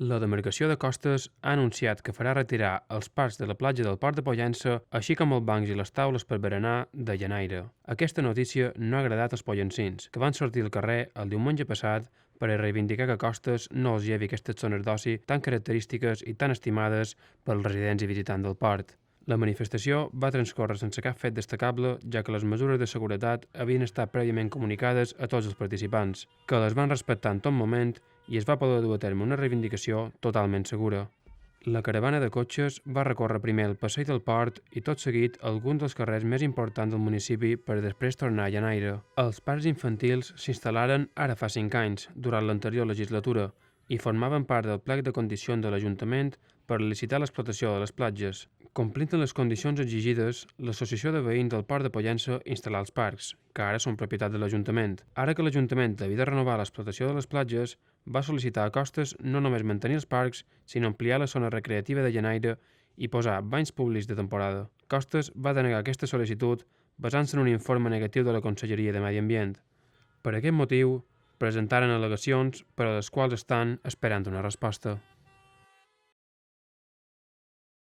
La demarcació de costes ha anunciat que farà retirar els parcs de la platja del Port de Pollença, així com els bancs i les taules per berenar de Llanaire. Aquesta notícia no ha agradat als pollancins, que van sortir al carrer el diumenge passat per a reivindicar que Costes no els llevi aquestes zones d'oci tan característiques i tan estimades pels residents i visitants del port. La manifestació va transcórrer sense cap fet destacable, ja que les mesures de seguretat havien estat prèviament comunicades a tots els participants, que les van respectar en tot moment i es va poder dur a terme una reivindicació totalment segura. La caravana de cotxes va recórrer primer el passeig del port i tot seguit alguns dels carrers més importants del municipi per després tornar a Llanaire. Els parcs infantils s'instal·laren ara fa 5 anys, durant l'anterior legislatura, i formaven part del plec de condicions de l'Ajuntament per licitar l'explotació de les platges. Complint les condicions exigides, l'Associació de Veïns del Port de Pollença instal·là els parcs, que ara són propietat de l'Ajuntament. Ara que l'Ajuntament havia de renovar l'explotació de les platges, va sol·licitar a Costes no només mantenir els parcs, sinó ampliar la zona recreativa de Llanaire i posar banys públics de temporada. Costes va denegar aquesta sol·licitud basant-se en un informe negatiu de la Conselleria de Medi Ambient. Per aquest motiu, presentaren al·legacions per a les quals estan esperant una resposta.